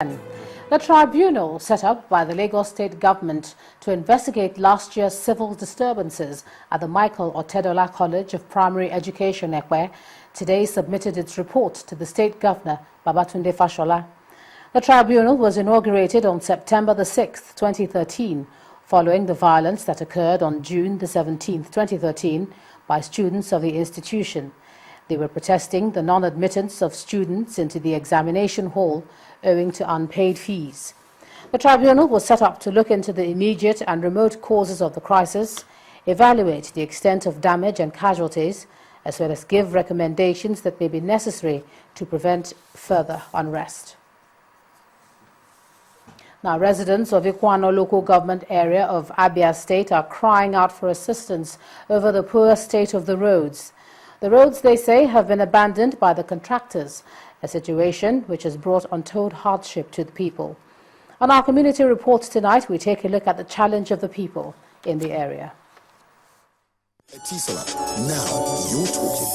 The tribunal set up by the Lagos State government to investigate last year's civil disturbances at the Michael Otedola College of Primary Education, Ekwe, today submitted its report to the state governor, Babatunde Fashola. The tribunal was inaugurated on September the 6th, 2013, following the violence that occurred on June the 17th, 2013, by students of the institution. They were protesting the non-admittance of students into the examination hall owing to unpaid fees. The tribunal was set up to look into the immediate and remote causes of the crisis, evaluate the extent of damage and casualties, as well as give recommendations that may be necessary to prevent further unrest. Now, residents of Ikwano local government area of Abia State are crying out for assistance over the poor state of the roads. The roads, they say, have been abandoned by the contractors, a situation which has brought untold hardship to the people. On our community reports tonight, we take a look at the challenge of the people in the area. Finacial, now you're talking.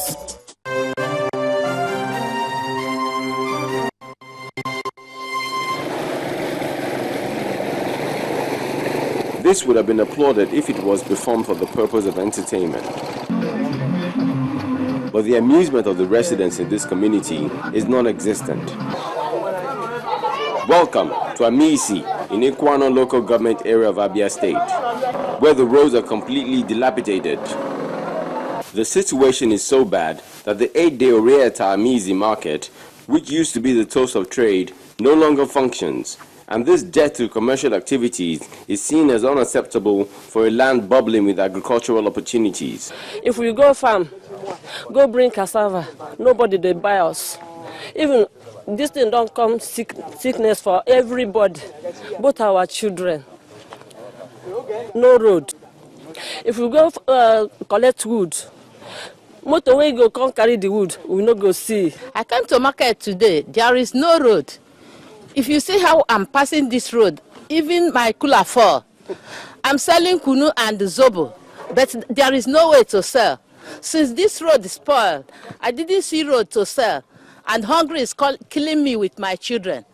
This would have been applauded if it was performed for the purpose of entertainment. But the amusement of the residents in this community is non-existent. Welcome to Amisi in Ikwano local government area of Abia State, where the roads are completely dilapidated. The situation is so bad that the 8-day Orieta Amisi market, which used to be the toast of trade, no longer functions. And this death to commercial activities is seen as unacceptable for a land bubbling with agricultural opportunities. If we go farm, go bring cassava, nobody they buy us. Even this thing don't come sickness for everybody, both our children. No road. If we go collect wood, motorway go come carry the wood, we no go see. I came to market today, there is no road. If you see how I'm passing this road, even my cooler fall. I'm selling kunu and zobo, but there is no way to sell. Since this road is spoiled, I didn't see road to sell, and hunger is killing me with my children.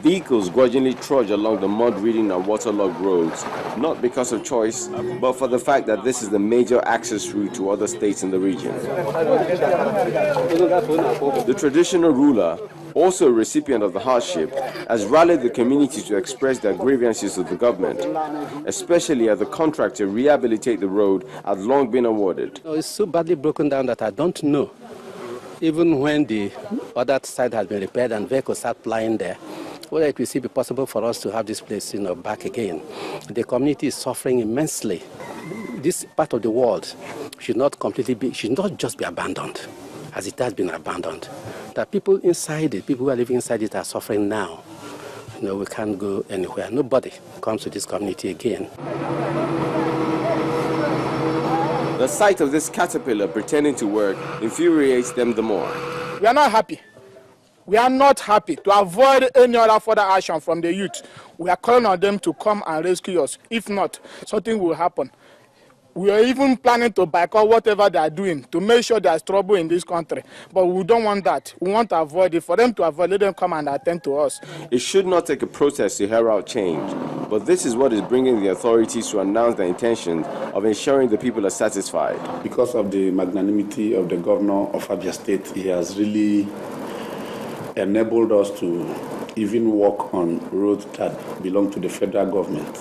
Vehicles grudgingly trudge along the mud-ridden and waterlogged roads, not because of choice, but for the fact that this is the major access route to other states in the region. The traditional ruler, also a recipient of the hardship, has rallied the community to express their grievances to the government, especially as the contract to rehabilitate the road had long been awarded. It's so badly broken down that I don't know. Even when the other side has been repaired and vehicles start flying there, whether it will still be possible for us to have this place, back again. The community is suffering immensely. This part of the world should not just be abandoned, as it has been abandoned. That people inside it, people who are living inside it, are suffering now. We can't go anywhere. Nobody comes to this community again. The sight of this caterpillar pretending to work infuriates them the more. We are not happy. We are not happy. To avoid any other further action from the youth, we are calling on them to come and rescue us. If not, something will happen. We are even planning to boycott whatever they are doing to make sure there's trouble in this country. But we don't want that. We want to avoid it. For them to avoid, let them come and attend to us. It should not take a protest to herald change. But this is what is bringing the authorities to announce their intention of ensuring the people are satisfied. Because of the magnanimity of the governor of Abia State, he has really enabled us to even walk on roads that belong to the federal government.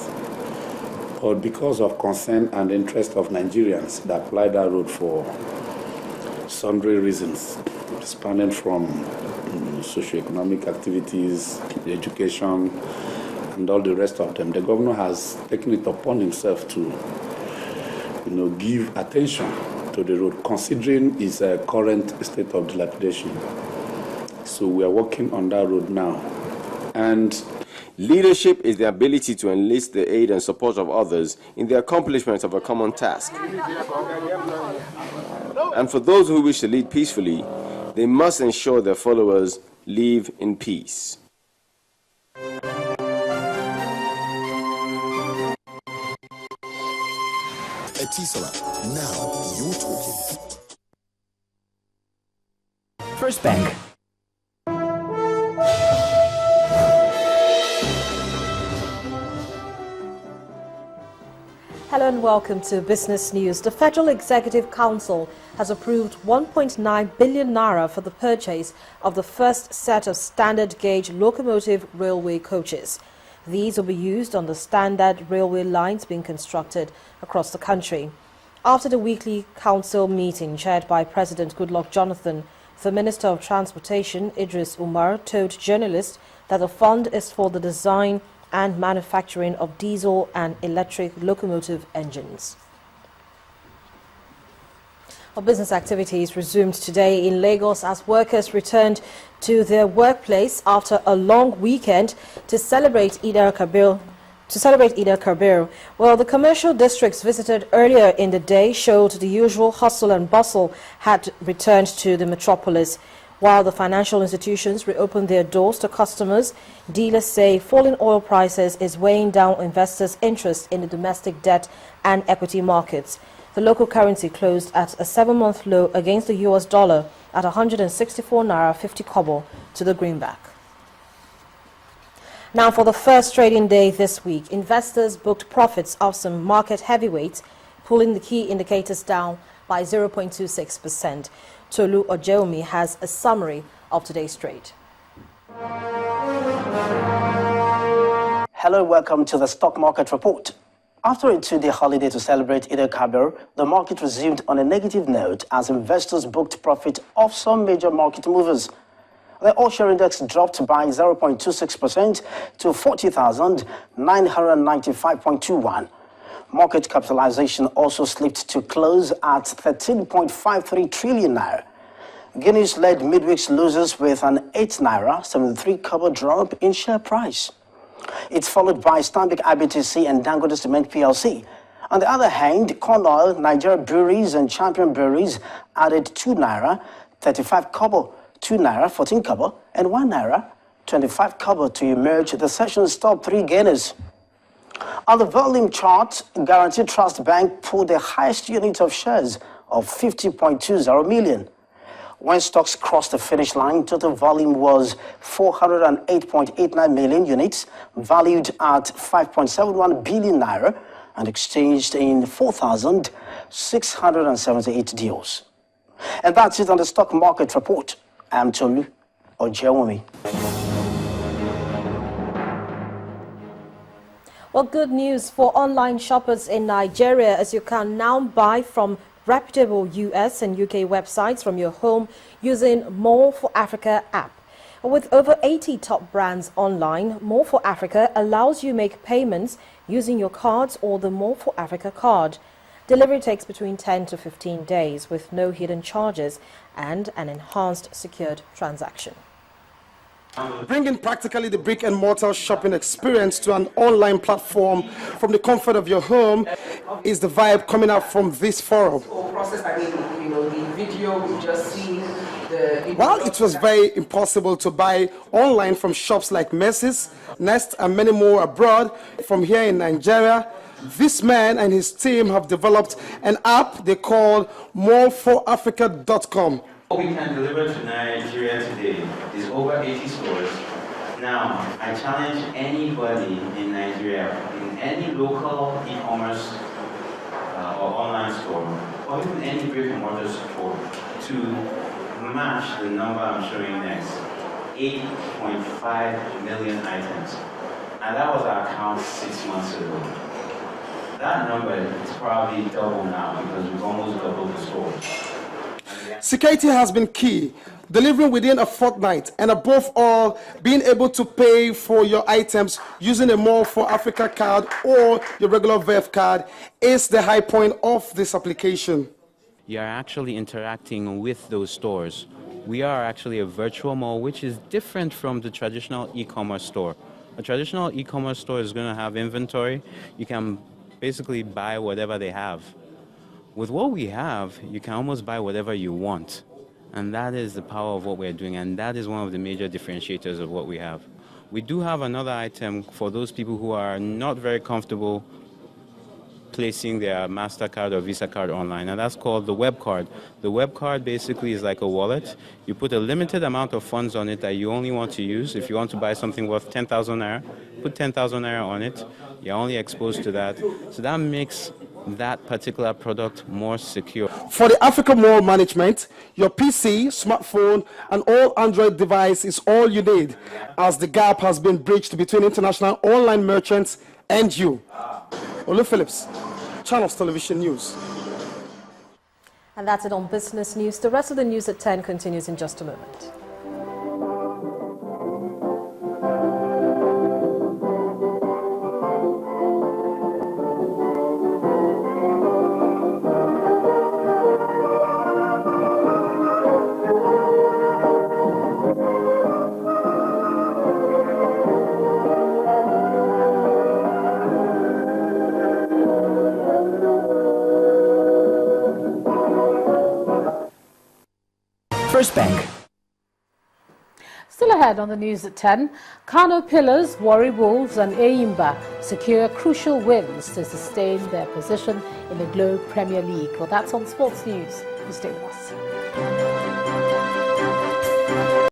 But because of concern and interest of Nigerians that apply that road for sundry reasons, spanning from socioeconomic activities, education, and all the rest of them, the governor has taken it upon himself to give attention to the road, considering its current state of dilapidation. So we are working on that road now. And leadership is the ability to enlist the aid and support of others in the accomplishment of a common task. And for those who wish to lead peacefully, they must ensure their followers live in peace. Finacial, now you're talking. First Bank. Hello and welcome to Business News. The Federal Executive Council has approved 1.9 billion naira for the purchase of the first set of standard gauge locomotive railway coaches. These will be used on the standard railway lines being constructed across the country. After the weekly council meeting chaired by President Goodluck Jonathan, the Minister of Transportation, Idris Umar, told journalists that the fund is for the design and manufacturing of diesel and electric locomotive engines. Business activities resumed today in Lagos as workers returned to their workplace after a long weekend to celebrate Eid al-Kabir. Well, the commercial districts visited earlier in the day showed the usual hustle and bustle had returned to the metropolis. While the financial institutions reopened their doors to customers, dealers say falling oil prices is weighing down investors' interest in the domestic debt and equity markets. The local currency closed at a 7-month low against the US dollar at 164 naira 50 kobo to the greenback. Now, for the first trading day this week, investors booked profits of some market heavyweights, pulling the key indicators down by 0.26%. Tolu Ojeomi has a summary of today's trade. Hello, welcome to the Stock Market Report. After a 2-day holiday to celebrate Eid al-Kabir, the market resumed on a negative note as investors booked profit off some major market movers. The all-share index dropped by 0.26% to 40,995.21. Market capitalization also slipped to close at 13.53 trillion naira. Guineas led midweek's losers with an 8 naira 73 kobo drop in share price. It's followed by Stanbic IBTC and Dangote Cement PLC. On the other hand, Corn Oil, Nigeria Breweries and Champion Breweries added 2 naira 35 kobo, 2 naira 14 kobo and 1 naira 25 kobo to emerge the session's top 3 gainers. On the volume chart, Guaranteed Trust Bank pulled the highest unit of shares of 50.20 million. When stocks crossed the finish line, total volume was 408.89 million units, valued at 5.71 billion naira, and exchanged in 4,678 deals. And that's it on the Stock Market Report. I'm Tolu Ojeomi. Well, good news for online shoppers in Nigeria, as you can now buy from reputable US and UK websites from your home using More for Africa app. With over 80 top brands online, More for Africa allows you make payments using your cards or the More for Africa card. Delivery takes between 10 to 15 days with no hidden charges and an enhanced secured transaction. Bringing practically the brick-and-mortar shopping experience to an online platform from the comfort of your home is the vibe coming out from this forum. While it was very impossible to buy online from shops like Macy's, Nest and many more abroad, from here in Nigeria, this man and his team have developed an app they call moreforafrica.com. What we can deliver to Nigeria today is over 80 stores. Now, I challenge anybody in Nigeria, in any local e-commerce or online store, or even any brick-and-mortar store, to match the number I'm showing next, 8.5 million items. And that was our count 6 months ago. That number is probably double now because we've almost doubled the stores. Security has been key, delivering within a fortnight, and above all, being able to pay for your items using a More for Africa card or your regular VEF card is the high point of this application. You are actually interacting with those stores. We are actually a virtual mall, which is different from the traditional e-commerce store. A traditional e-commerce store is going to have inventory. You can basically buy whatever they have. With what we have, you can almost buy whatever you want. And that is the power of what we're doing, and that is one of the major differentiators of what we have. We do have another item for those people who are not very comfortable placing their MasterCard or Visa card online, and that's called the web card. The web card basically is like a wallet. You put a limited amount of funds on it that you only want to use. If you want to buy something worth 10,000 naira, put 10,000 naira on it. You're only exposed to that. So that makes that particular product more secure. For the Africa Mall management, your PC, smartphone, and all Android device is all you need, as the gap has been bridged between international online merchants and you. Olu Phillips, Channels Television News. And that's it on Business News. The rest of the news at 10 continues in just a moment. First Bank. Still ahead on the news at 10, Kano Pillars, Warri Wolves and Eyimba secure crucial wins to sustain their position in the Globe Premier League. Well, that's on Sports News. You stay with us.